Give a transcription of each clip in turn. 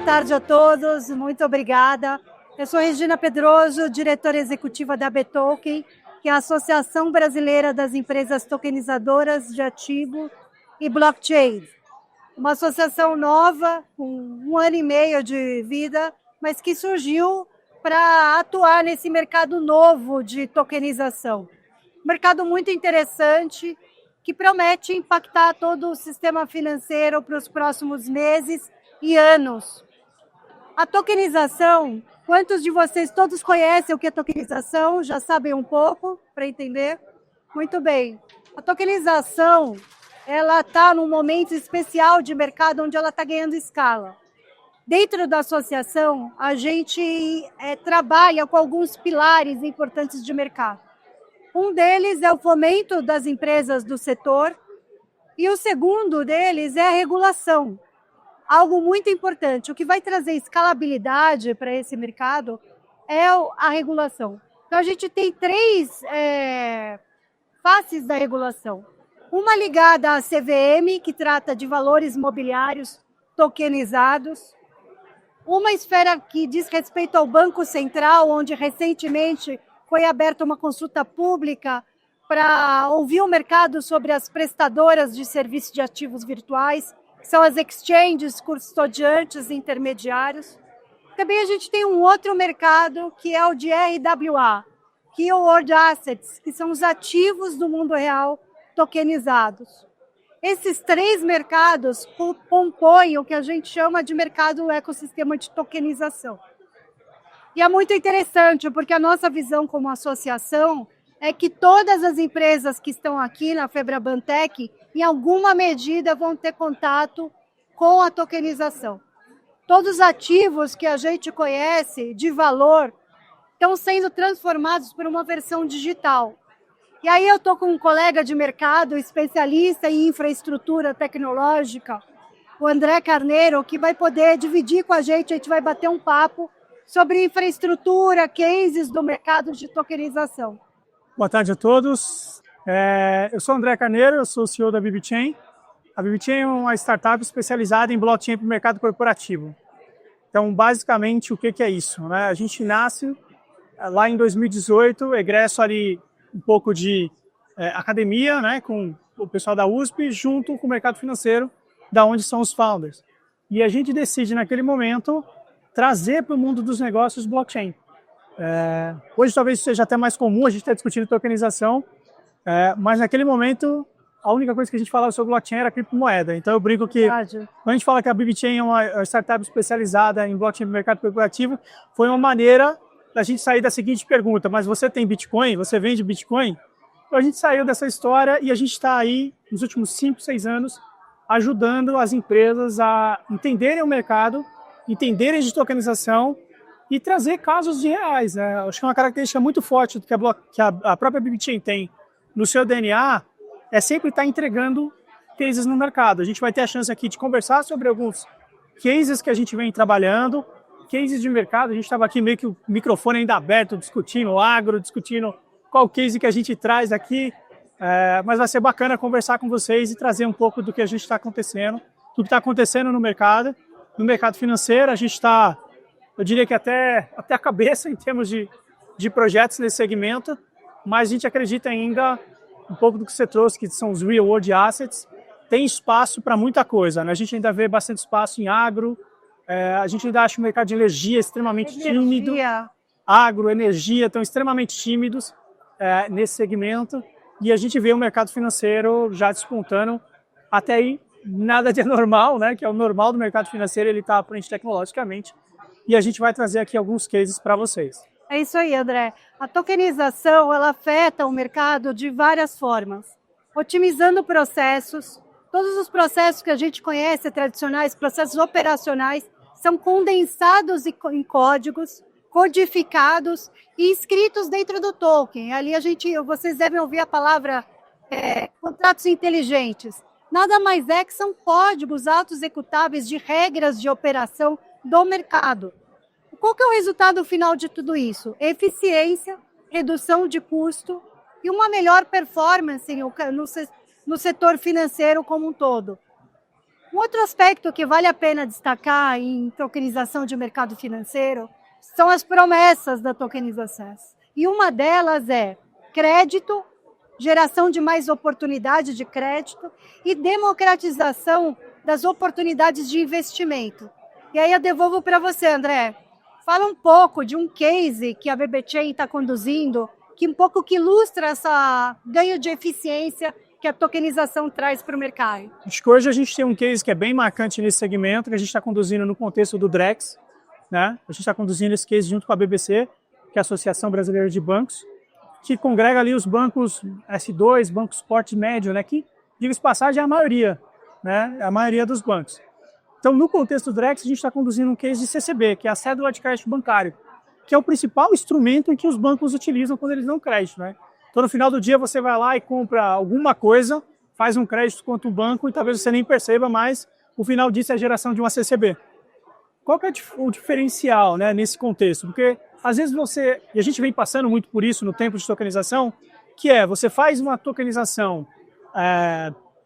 tarde a todos, muito obrigada. Eu sou Regina Pedroso, diretora executiva da BToken, que é a Associação Brasileira das Empresas Tokenizadoras de Ativo e Blockchain. Uma associação nova, com 1 ano e meio de vida, mas que surgiu para atuar nesse mercado novo de tokenização. Mercado muito interessante, que promete impactar todo o sistema financeiro para os próximos meses e anos. A tokenização, quantos de vocês todos conhecem o que é tokenização? Já sabem um pouco para entender? Muito bem. A tokenização, ela está num momento especial de mercado onde ela está ganhando escala. Dentro da associação, a gente trabalha com alguns pilares importantes de mercado. Um deles é o fomento das empresas do setor e o segundo deles é a regulação. Algo muito importante, o que vai trazer escalabilidade para esse mercado é a regulação. Então, a gente tem 3 faces da regulação. Uma ligada à CVM, que trata de valores mobiliários tokenizados. Uma esfera que diz respeito ao Banco Central, onde recentemente foi aberta uma consulta pública para ouvir o mercado sobre as prestadoras de serviços de ativos virtuais, que são as exchanges, custodiantes e intermediários. Também a gente tem um outro mercado, que é o de RWA, que é o World Assets, que são os ativos do mundo real tokenizados. Esses 3 mercados compõem o que a gente chama de mercado ecossistema de tokenização. E é muito interessante, porque a nossa visão como associação é que todas as empresas que estão aqui na Febrabantec, em alguma medida, vão ter contato com a tokenização. Todos os ativos que a gente conhece de valor estão sendo transformados por uma versão digital. E aí eu estou com um colega de mercado, especialista em infraestrutura tecnológica, o André Carneiro, que vai poder dividir com a gente vai bater um papo sobre infraestrutura, cases do mercado de tokenização. Boa tarde a todos. Eu sou André Carneiro, eu sou o CEO da BBChain. A BBChain é uma startup especializada em blockchain para o mercado corporativo. Então, basicamente, o que é isso? Né? A gente nasce lá em 2018, egresso ali um pouco de academia, né, com o pessoal da USP, junto com o mercado financeiro, da onde são os founders. E a gente decide, naquele momento, trazer para o mundo dos negócios blockchain. Hoje talvez seja até mais comum a gente estar discutindo tokenização, mas naquele momento a única coisa que a gente falava sobre blockchain era criptomoeda. Então eu brinco que quando a gente fala que a BBChain é uma startup especializada em blockchain no mercado corporativo, foi uma maneira da gente sair da seguinte pergunta: mas você tem Bitcoin? Você vende Bitcoin? Então a gente saiu dessa história e a gente está aí nos últimos 5, 6 anos ajudando as empresas a entenderem o mercado, entenderem de tokenização e trazer casos de reais. Né? Acho que uma característica muito forte que a própria BBChain tem no seu DNA é sempre estar entregando cases no mercado. A gente vai ter a chance aqui de conversar sobre alguns cases que a gente vem trabalhando, cases de mercado. A gente estava aqui meio que o microfone ainda aberto, discutindo agro, discutindo qual case que a gente traz aqui, mas vai ser bacana conversar com vocês e trazer um pouco do que a gente está acontecendo, do que está acontecendo no mercado financeiro. A gente está, eu diria que até a cabeça em termos de projetos nesse segmento, mas a gente acredita ainda um pouco do que você trouxe, que são os real world assets. Tem espaço para muita coisa, né? A gente ainda vê bastante espaço em agro, a gente ainda acha o mercado de energia extremamente tímido. Agro, energia estão extremamente tímidos nesse segmento, e a gente vê o mercado financeiro já despontando. Até aí nada de anormal, né? Que é o normal do mercado financeiro, ele está à frente tecnologicamente, e a gente vai trazer aqui alguns cases para vocês. É isso aí, André. A tokenização, ela afeta o mercado de várias formas, otimizando processos. Todos os processos que a gente conhece, tradicionais, processos operacionais, são condensados em códigos, codificados e escritos dentro do token. Ali vocês devem ouvir a palavra contratos inteligentes. Nada mais é que são códigos auto-executáveis de regras de operação do mercado. Qual que é o resultado final de tudo isso? Eficiência, redução de custo e uma melhor performance no setor financeiro como um todo. Um outro aspecto que vale a pena destacar em tokenização de mercado financeiro são as promessas da tokenização. E uma delas é crédito, geração de mais oportunidade de crédito e democratização das oportunidades de investimento. E aí eu devolvo para você, André. Fala um pouco de um case que a BB Chain está conduzindo, que um pouco que ilustra esse ganho de eficiência que a tokenização traz para o mercado. Acho que hoje a gente tem um case que é bem marcante nesse segmento, que a gente está conduzindo no contexto do Drex, né? A gente está conduzindo esse case junto com a BBC, que é a Associação Brasileira de Bancos, que congrega ali os bancos S2, bancos porte médio, né? Que, diga-se de passagem, é a maioria, né? A maioria dos bancos. Então, no contexto do Drex, a gente está conduzindo um case de CCB, que é a cédula de crédito bancário, que é o principal instrumento em que os bancos utilizam quando eles dão crédito, né? Então, no final do dia, você vai lá e compra alguma coisa, faz um crédito contra o banco e talvez você nem perceba, mas o final disso é a geração de uma CCB. Qual que é o diferencial, né, nesse contexto? Porque, às vezes, e a gente vem passando muito por isso no tempo de tokenização, que é, você faz uma tokenização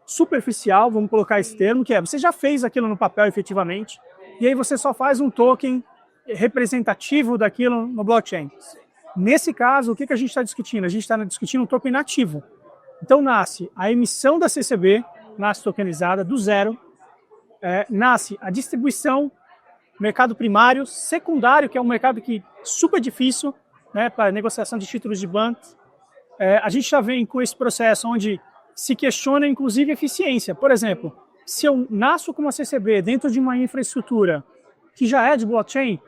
superficial, vamos colocar esse termo, que é, você já fez aquilo no papel efetivamente, e aí você só faz um token representativo daquilo no blockchain. Nesse caso, o que a gente está discutindo? A gente está discutindo um token nativo. Então, nasce a emissão da CCB, nasce tokenizada, do zero, nasce a distribuição, mercado primário, secundário, que é um mercado que é super difícil, né, para negociação de títulos de bancos. A gente já vem com esse processo onde se questiona, inclusive, eficiência. Por exemplo, se eu nasço com uma CCB dentro de uma infraestrutura que já é de blockchain,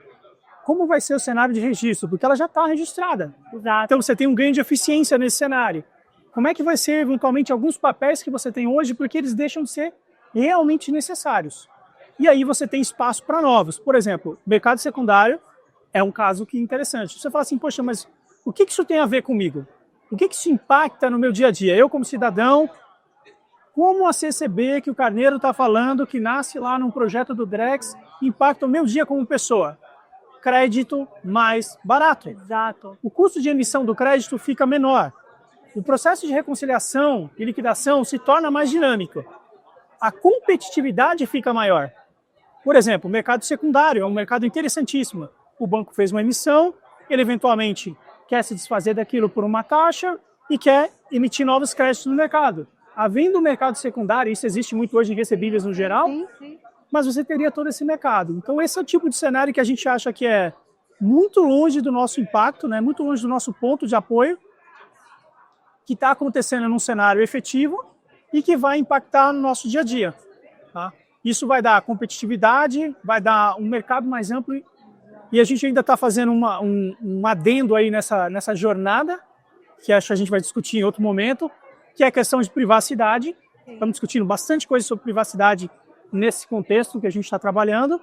como vai ser o cenário de registro? Porque ela já está registrada. Exato. Então, você tem um ganho de eficiência nesse cenário. Como é que vai ser, eventualmente, alguns papéis que você tem hoje, porque eles deixam de ser realmente necessários? E aí você tem espaço para novos. Por exemplo, mercado secundário é um caso que é interessante. Você fala assim, poxa, mas o que isso tem a ver comigo? O que isso impacta no meu dia a dia? Eu, como cidadão, como a CCB que o Carneiro está falando, que nasce lá num projeto do Drex, impacta o meu dia como pessoa? Crédito mais barato. Exato. O custo de emissão do crédito fica menor. O processo de reconciliação e liquidação se torna mais dinâmico. A competitividade fica maior. Por exemplo, o mercado secundário é um mercado interessantíssimo. O banco fez uma emissão, ele eventualmente quer se desfazer daquilo por uma taxa e quer emitir novos créditos no mercado. Havendo um mercado secundário, isso existe muito hoje em recebíveis no geral, Sim. Mas você teria todo esse mercado. Então, esse é o tipo de cenário que a gente acha que é muito longe do nosso impacto, né? Muito longe do nosso ponto de apoio, que está acontecendo num cenário efetivo e que vai impactar no nosso dia a dia. Tá? Isso vai dar competitividade, vai dar um mercado mais amplo e a gente ainda está fazendo um adendo aí nessa jornada, que acho que a gente vai discutir em outro momento, que é a questão de privacidade. Estamos discutindo bastante coisa sobre privacidade nesse contexto que a gente está trabalhando,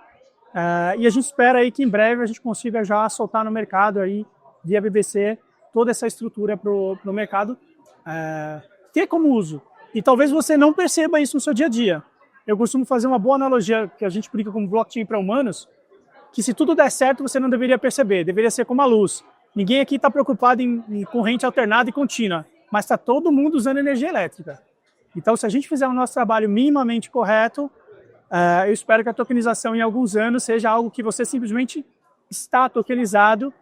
e a gente espera aí que em breve a gente consiga já soltar no mercado aí, via BBC, toda essa estrutura para o mercado ter como uso. E talvez você não perceba isso no seu dia a dia. Eu costumo fazer uma boa analogia que a gente explica como blockchain para humanos, que se tudo der certo você não deveria perceber, deveria ser como a luz. Ninguém aqui está preocupado em corrente alternada e contínua, mas está todo mundo usando energia elétrica. Então, se a gente fizer o nosso trabalho minimamente correto, eu espero que a tokenização em alguns anos seja algo que você simplesmente está tokenizado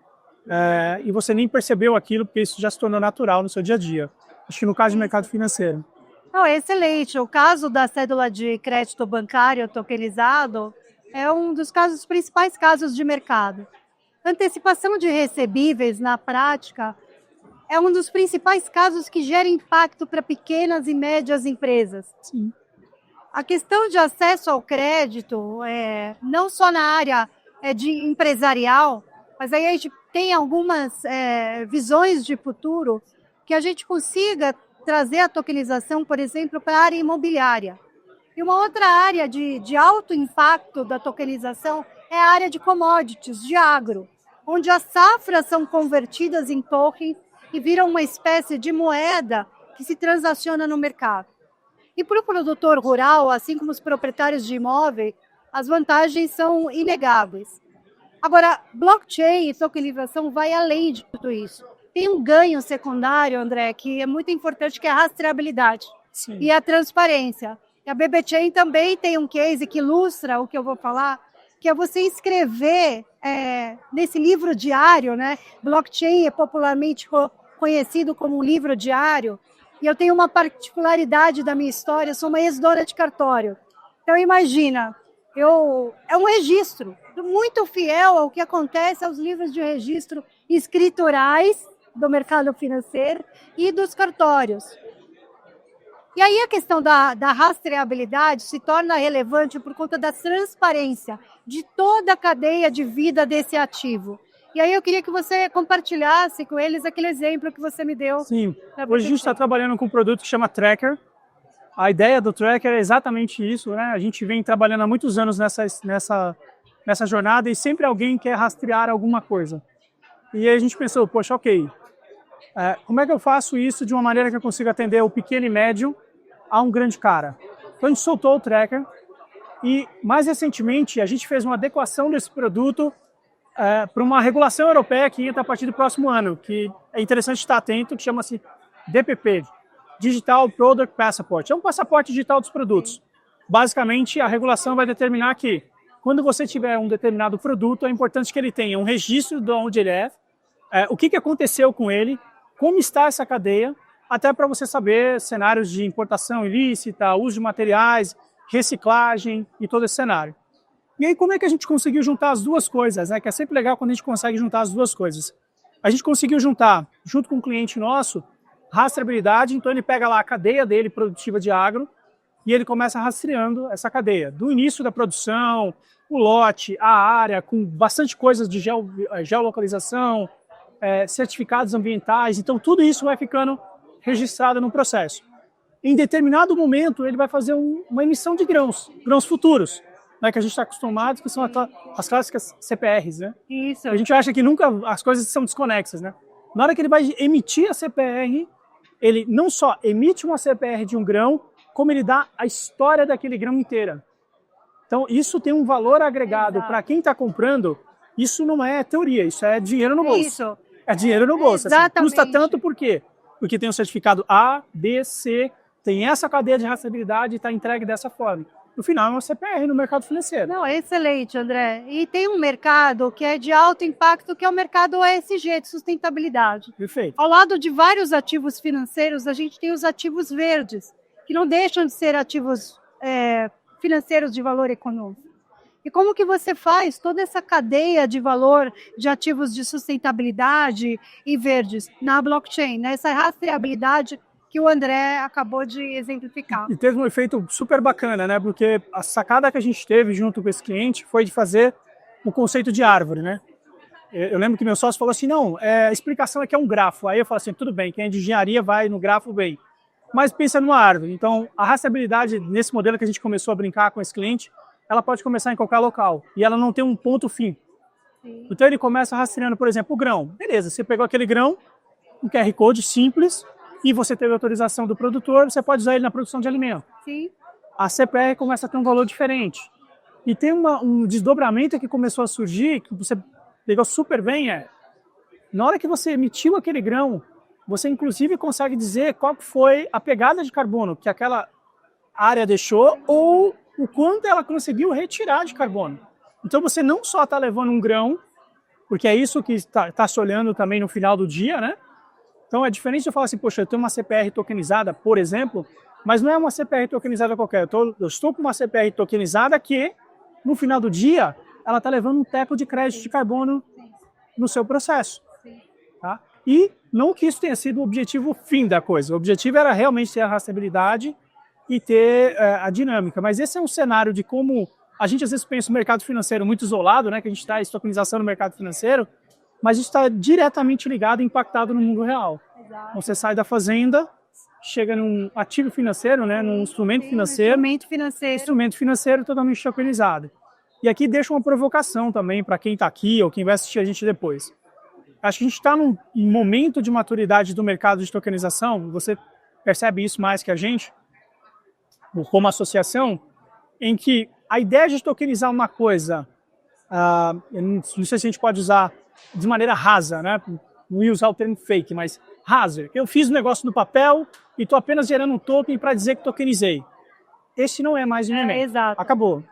e você nem percebeu aquilo, porque isso já se tornou natural no seu dia a dia. Acho que no caso do mercado financeiro. Não, excelente. O caso da cédula de crédito bancário tokenizado é um dos principais casos de mercado. Antecipação de recebíveis, na prática, é um dos principais casos que gera impacto para pequenas e médias empresas. Sim. A questão de acesso ao crédito, não só na área de empresarial, mas aí a gente tem algumas visões de futuro que a gente consiga trazer a tokenização, por exemplo, para a área imobiliária. E uma outra área de alto impacto da tokenização é a área de commodities, de agro, onde as safras são convertidas em token e viram uma espécie de moeda que se transaciona no mercado. E para o produtor rural, assim como os proprietários de imóveis, as vantagens são inegáveis. Agora, blockchain e tokenização vai além de tudo isso. Tem um ganho secundário, André, que é muito importante, que é a rastreabilidade. Sim. E a transparência. E a BB Chain também tem um case que ilustra o que eu vou falar, que é você escrever nesse livro diário, né? Blockchain é popularmente conhecido como um livro diário, e eu tenho uma particularidade da minha história, eu sou uma ex-dona de cartório. Então, imagina, é um registro muito fiel ao que acontece aos livros de registro escriturais do mercado financeiro e dos cartórios. E aí a questão da rastreabilidade se torna relevante por conta da transparência de toda a cadeia de vida desse ativo. E aí eu queria que você compartilhasse com eles aquele exemplo que você me deu. Sim, hoje a gente está trabalhando com um produto que chama Tracker. A ideia do Tracker é exatamente isso, né? A gente vem trabalhando há muitos anos nessa jornada e sempre alguém quer rastrear alguma coisa. E aí a gente pensou, poxa, ok, como é que eu faço isso de uma maneira que eu consiga atender o pequeno e médio a um grande cara? Então a gente soltou o Tracker e, mais recentemente, a gente fez uma adequação desse produto para uma regulação europeia que entra a partir do próximo ano, que é interessante estar atento, que chama-se DPP, Digital Product Passport. É um passaporte digital dos produtos. Basicamente, a regulação vai determinar que, quando você tiver um determinado produto, é importante que ele tenha um registro de onde ele o que aconteceu com ele, como está essa cadeia, até para você saber cenários de importação ilícita, uso de materiais, reciclagem e todo esse cenário. E aí, como é que a gente conseguiu juntar as duas coisas, né? Que é sempre legal quando a gente consegue juntar as duas coisas. A gente conseguiu juntar, junto com um cliente nosso, rastreabilidade, então ele pega lá a cadeia dele produtiva de agro e ele começa rastreando essa cadeia, do início da produção, o lote, a área, com bastante coisas de geolocalização, certificados ambientais, então tudo isso vai ficando registrado no processo. Em determinado momento, ele vai fazer uma emissão de grãos futuros, né, que a gente está acostumado, que são as clássicas CPRs, né? Isso. A gente acha que nunca as coisas são desconexas, né? Na hora que ele vai emitir a CPR, ele não só emite uma CPR de um grão, como ele dá a história daquele grão inteira. Então, isso tem um valor agregado para quem está comprando. Isso não é teoria, isso é dinheiro no bolso. Isso. É dinheiro no bolso. Exatamente. Custa tanto por quê? Porque tem o certificado A, B, C, tem essa cadeia de rastreabilidade e está entregue dessa forma. No final, é uma CPR no mercado financeiro. Não, é excelente, André. E tem um mercado que é de alto impacto, que é o mercado ESG, de sustentabilidade. Perfeito. Ao lado de vários ativos financeiros, a gente tem os ativos verdes, que não deixam de ser ativos financeiros de valor econômico. E como que você faz toda essa cadeia de valor de ativos de sustentabilidade e verdes na blockchain, né? Essa rastreabilidade que o André acabou de exemplificar. E teve um efeito super bacana, né? Porque a sacada que a gente teve junto com esse cliente foi de fazer o conceito de árvore, né? Eu lembro que meu sócio falou assim, não, a explicação é que é um grafo. Aí eu falo assim, tudo bem, quem é de engenharia vai no grafo bem. Mas pensa numa árvore. Então, a rastreabilidade nesse modelo que a gente começou a brincar com esse cliente, ela pode começar em qualquer local. E ela não tem um ponto fim. Sim. Então, ele começa rastreando, por exemplo, o grão. Beleza, você pegou aquele grão, um QR Code simples, e você teve autorização do produtor, você pode usar ele na produção de alimento. Sim. A CPR começa a ter um valor diferente. E tem um desdobramento que começou a surgir, que você pegou super bem, na hora que você emitiu aquele grão, você inclusive consegue dizer qual foi a pegada de carbono que aquela área deixou ou o quanto ela conseguiu retirar de carbono. Então você não só está levando um grão, porque é isso que está se olhando também no final do dia, né? Então é diferente de eu falar assim, poxa, eu tenho uma CPR tokenizada, por exemplo, mas não é uma CPR tokenizada qualquer. Eu estou com uma CPR tokenizada que, no final do dia, ela está levando um teco de crédito de carbono no seu processo. Tá? E não que isso tenha sido o objetivo fim da coisa. O objetivo era realmente ter a rastreabilidade e ter a dinâmica. Mas esse é um cenário de como a gente às vezes pensa o mercado financeiro muito isolado, né? Que a gente está em tokenização no mercado financeiro, mas a gente está diretamente ligado e impactado no mundo real. Exato. Então, você sai da fazenda, chega num ativo financeiro, né, num instrumento financeiro. Instrumento financeiro totalmente tokenizado. E aqui deixa uma provocação também para quem está aqui ou quem vai assistir a gente depois. Acho que a gente está num momento de maturidade do mercado de tokenização, você percebe isso mais que a gente, como associação, em que a ideia de tokenizar uma coisa, eu não sei se a gente pode usar de maneira rasa, né? Não ia usar o termo fake, mas rasa. Eu fiz um negócio no papel e estou apenas gerando um token para dizer que tokenizei. este não é mais investimento. Exato. Acabou.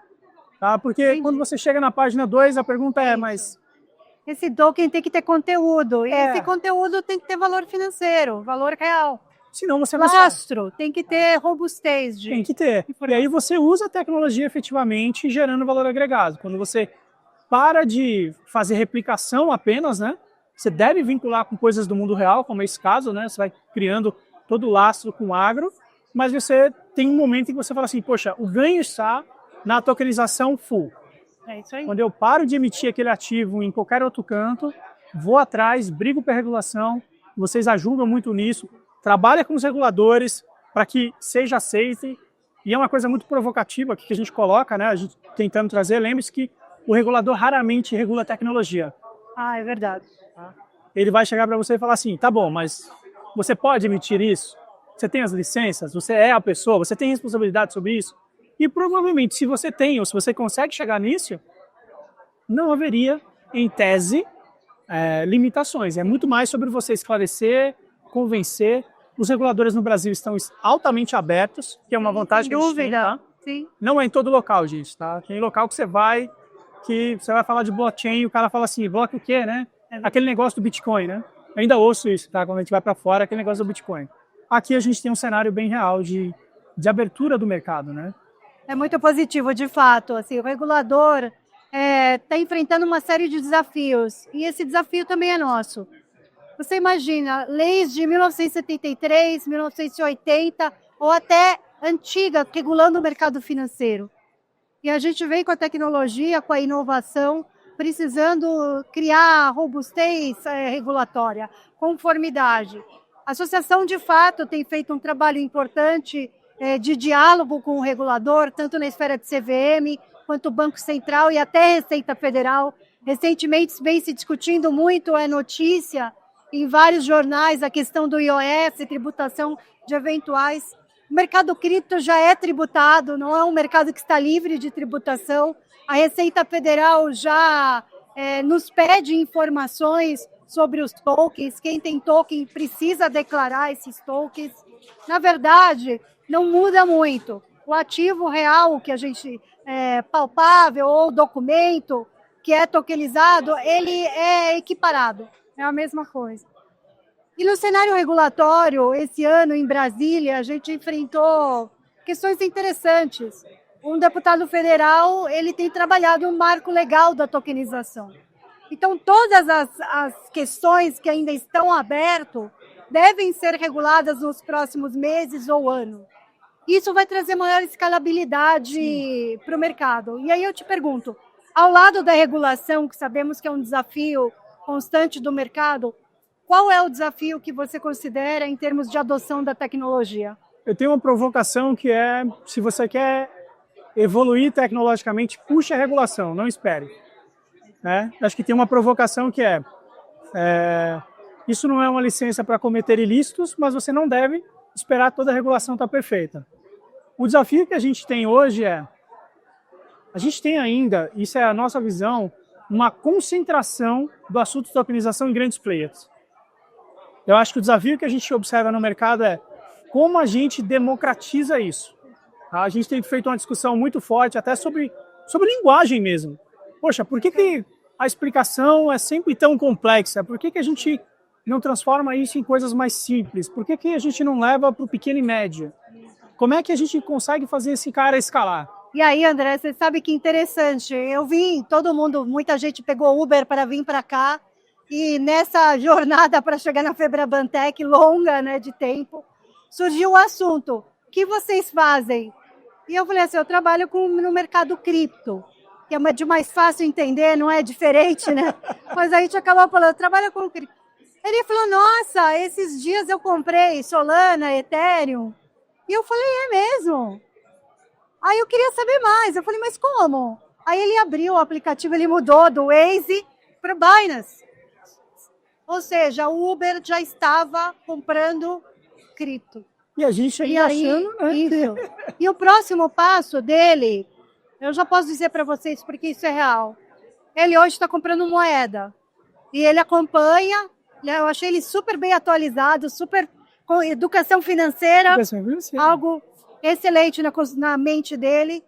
Tá? Porque quando você chega na página 2, a pergunta é, mas... Esse token tem que ter conteúdo, e esse conteúdo tem que ter valor financeiro, valor real. Senão você vai... Lastro, tem que ter robustez. Tem que ter. E aí você usa a tecnologia efetivamente gerando valor agregado. Quando você para de fazer replicação apenas, né? Você deve vincular com coisas do mundo real, como é esse caso, né? Você vai criando todo o lastro com agro, mas você tem um momento em que você fala assim, poxa, o ganho está na tokenização full. É isso aí. Quando eu paro de emitir aquele ativo em qualquer outro canto, vou atrás, brigo pela regulação, vocês ajudam muito nisso, trabalha com os reguladores para que seja aceito, e é uma coisa muito provocativa que a gente coloca, né? A gente tentando trazer, lembre-se que o regulador raramente regula a tecnologia. É verdade. Ele vai chegar para você e falar assim, tá bom, mas você pode emitir isso? Você tem as licenças? Você é a pessoa? Você tem responsabilidade sobre isso? E provavelmente, se você tem ou se você consegue chegar nisso, não haveria, em tese, limitações. É muito mais sobre você esclarecer, convencer. Os reguladores no Brasil estão altamente abertos, que é uma vantagem que a gente tem, tá? Sim. Não é em todo local, gente, tá? Tem local que você vai falar de blockchain e o cara fala assim, bloco o quê, né? Aquele negócio do Bitcoin, né? Eu ainda ouço isso, tá? Quando a gente vai para fora, aquele negócio do Bitcoin. Aqui a gente tem um cenário bem real de abertura do mercado, né? É muito positivo, de fato. Assim, o regulador está enfrentando uma série de desafios, e esse desafio também é nosso. Você imagina, leis de 1973, 1980, ou até antiga, regulando o mercado financeiro. E a gente vem com a tecnologia, com a inovação, precisando criar robustez regulatória, conformidade. A associação, de fato, tem feito um trabalho importante de diálogo com o regulador, tanto na esfera de CVM, quanto Banco Central e até Receita Federal. Recentemente vem se discutindo muito, notícia em vários jornais, a questão do IOF, tributação de eventuais. O mercado cripto já é tributado, não é um mercado que está livre de tributação. A Receita Federal já nos pede informações sobre os tokens. Quem tem token precisa declarar esses tokens. Na verdade, não muda muito. O ativo real que a gente palpável ou documento que é tokenizado, ele é equiparado. É a mesma coisa. E no cenário regulatório, esse ano em Brasília, a gente enfrentou questões interessantes. Um deputado federal, ele tem trabalhado um marco legal da tokenização. Então, todas as questões que ainda estão abertas devem ser reguladas nos próximos meses ou ano. Isso vai trazer maior escalabilidade para o mercado. E aí eu te pergunto, ao lado da regulação, que sabemos que é um desafio constante do mercado, qual é o desafio que você considera em termos de adoção da tecnologia? Eu tenho uma provocação que é, se você quer evoluir tecnologicamente, puxe a regulação, não espere. Acho que tem uma provocação que isso não é uma licença para cometer ilícitos, mas você não deve esperar toda a regulação estar perfeita. O desafio que a gente tem hoje a gente tem ainda, isso é a nossa visão, uma concentração do assunto de tokenização em grandes players. Eu acho que o desafio que a gente observa no mercado é como a gente democratiza isso. Tá? A gente tem feito uma discussão muito forte até sobre linguagem mesmo. Poxa, por que a explicação é sempre tão complexa? Por que a gente não transforma isso em coisas mais simples? Por que a gente não leva para o pequeno e médio? Como é que a gente consegue fazer esse cara escalar? E aí, André, você sabe que interessante. Eu vi muita gente pegou Uber para vir para cá, e nessa jornada para chegar na Febrabantec, longa, né, de tempo, surgiu o assunto, o que vocês fazem? E eu falei assim, eu trabalho no mercado cripto, que é de mais fácil entender, não é diferente, né? Mas a gente acabou falando, eu trabalho com cripto. Ele falou, nossa, esses dias eu comprei Solana, Ethereum. E eu falei, é mesmo? Aí eu queria saber mais. Eu falei, mas como? Aí ele abriu o aplicativo, ele mudou do Waze para o Binance. Ou seja, o Uber já estava comprando cripto. E a gente ainda achando... Isso. E o próximo passo dele, eu já posso dizer para vocês, porque isso é real. Ele hoje está comprando moeda. E ele acompanha, eu achei ele super bem atualizado, super com educação financeira, algo excelente na mente dele.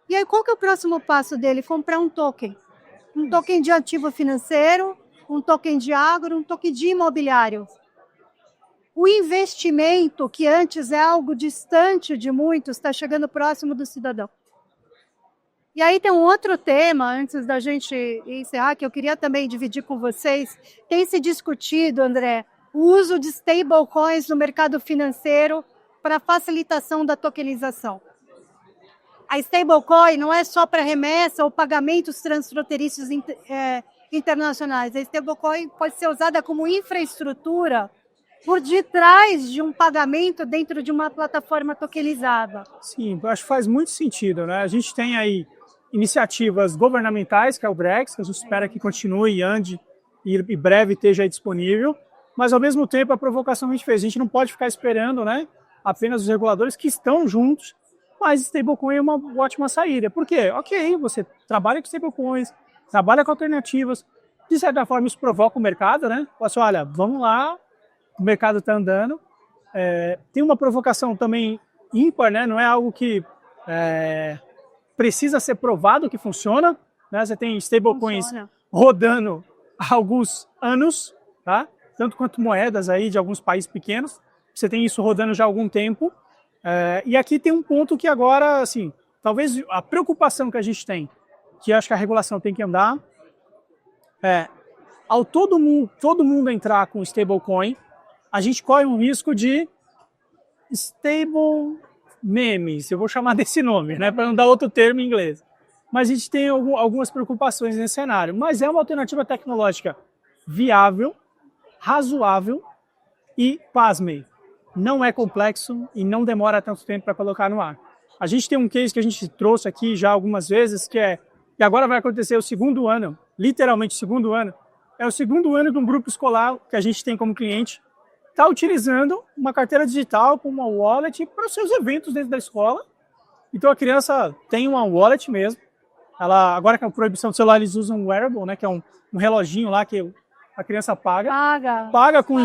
E aí, qual que é o próximo passo dele? Comprar um token. Um token de ativo financeiro, um token de agro, um token de imobiliário. O investimento, que antes é algo distante de muitos, está chegando próximo do cidadão. E aí tem um outro tema, antes da gente encerrar, que eu queria também dividir com vocês. Tem se discutido, André, o uso de stablecoins no mercado financeiro para facilitação da tokenização. A stablecoin não é só para remessa ou pagamentos transfronteiriços internacionais. A stablecoin pode ser usada como infraestrutura por detrás de um pagamento dentro de uma plataforma tokenizada. Sim, eu acho que faz muito sentido, né? A gente tem aí iniciativas governamentais, que é o BREX, que a gente espera que continue e ande e breve esteja aí disponível, mas ao mesmo tempo a provocação que a gente fez, a gente não pode ficar esperando, né, apenas os reguladores que estão juntos, mas stablecoin é uma ótima saída. Por quê? Ok, você trabalha com stablecoins, trabalha com alternativas, de certa forma isso provoca o mercado, né? Fala assim, olha, vamos lá, o mercado está andando. Tem uma provocação também ímpar, né? Não é algo que precisa ser provado que funciona, né? Você tem stablecoins rodando há alguns anos, tá? Tanto quanto moedas aí de alguns países pequenos. Você tem isso rodando já há algum tempo. E aqui tem um ponto que agora, assim, talvez a preocupação que a gente tem, que acho que a regulação tem que andar, ao todo mundo entrar com stablecoin, a gente corre um risco de stable memes, eu vou chamar desse nome, né, para não dar outro termo em inglês. Mas a gente tem algumas preocupações nesse cenário. Mas é uma alternativa tecnológica viável, razoável e, pasmem, não é complexo e não demora tanto tempo para colocar no ar. A gente tem um case que a gente trouxe aqui já algumas vezes, que agora vai acontecer o segundo ano, literalmente o segundo ano, é o segundo ano de um grupo escolar que a gente tem como cliente, está utilizando uma carteira digital com uma wallet para os seus eventos dentro da escola. Então a criança tem uma wallet mesmo. Agora com a proibição do celular, eles usam um wearable, né, que é um reloginho lá que a criança paga com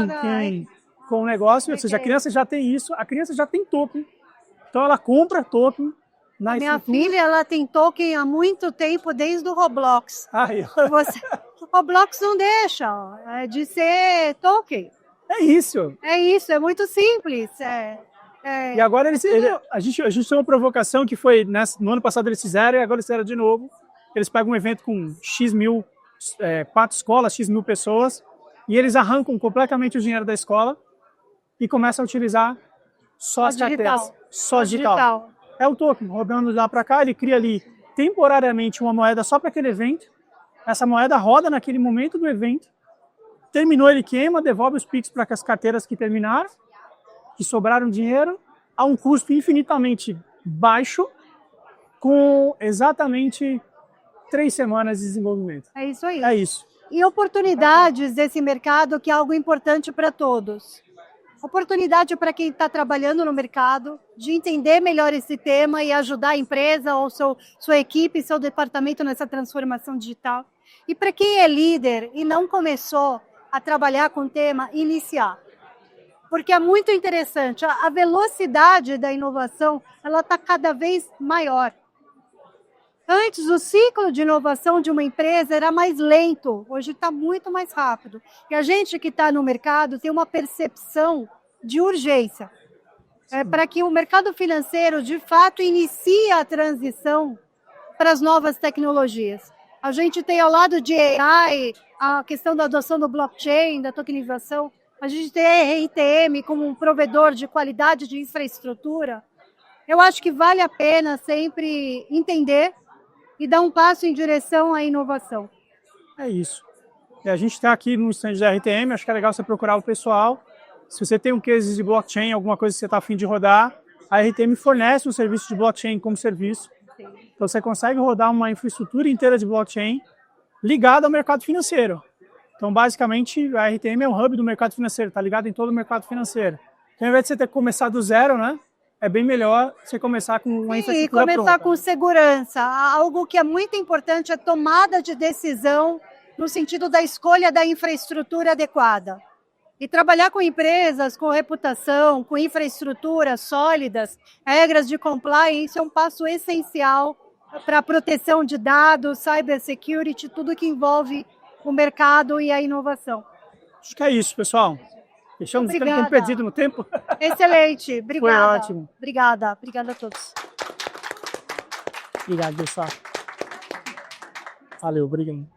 o negócio, ou seja, a criança já tem isso, a criança já tem token. Então ela compra token na Minha filha, ela tem token há muito tempo, desde o Roblox. O Roblox não deixa de ser token. É isso. É muito simples. E agora a gente tem uma provocação que foi, no ano passado eles fizeram e agora eles fizeram de novo. Eles pegam um evento com X mil, 4 escolas, X mil pessoas, e eles arrancam completamente o dinheiro da escola e começam a utilizar só as carteiras. Só digital. É o token, rodando lá para cá, ele cria ali temporariamente uma moeda só para aquele evento. Essa moeda roda naquele momento do evento. Terminou, ele queima, devolve os PIX para as carteiras que terminaram, que sobraram dinheiro, a um custo infinitamente baixo, com exatamente 3 semanas de desenvolvimento. É isso aí. É isso. E oportunidades desse mercado, que é algo importante para todos. Oportunidade para quem está trabalhando no mercado, de entender melhor esse tema e ajudar a empresa ou sua equipe, seu departamento nessa transformação digital. E para quem é líder e não começou a trabalhar com o tema, iniciar. Porque é muito interessante, a velocidade da inovação ela está cada vez maior. Antes, o ciclo de inovação de uma empresa era mais lento, hoje está muito mais rápido. E a gente que está no mercado tem uma percepção de urgência, para que o mercado financeiro, de fato, inicie a transição para as novas tecnologias. A gente tem, ao lado de AI, a questão da adoção do blockchain, da tokenização. A gente tem a RTM como um provedor de qualidade de infraestrutura. Eu acho que vale a pena sempre entender e dar um passo em direção à inovação. É isso. A gente está aqui no stand da RTM, acho que é legal você procurar o pessoal. Se você tem um case de blockchain, alguma coisa que você está a fim de rodar, a RTM fornece um serviço de blockchain como serviço. Sim. Então você consegue rodar uma infraestrutura inteira de blockchain ligada ao mercado financeiro. Então, basicamente, a RTM é um hub do mercado financeiro, está ligado em todo o mercado financeiro. Então, ao invés de você ter que começar do zero, né, é bem melhor você começar com uma infraestrutura pronta. E começar com segurança. Algo que é muito importante é tomada de decisão no sentido da escolha da infraestrutura adequada. E trabalhar com empresas com reputação, com infraestruturas sólidas, regras de compliance é um passo essencial para a proteção de dados, cybersecurity, tudo que envolve o mercado e a inovação. Acho que é isso, pessoal. Deixamos o tempo perdido no tempo. Excelente, obrigada. Foi ótimo. Obrigada a todos. Obrigado, pessoal. Valeu, obrigado.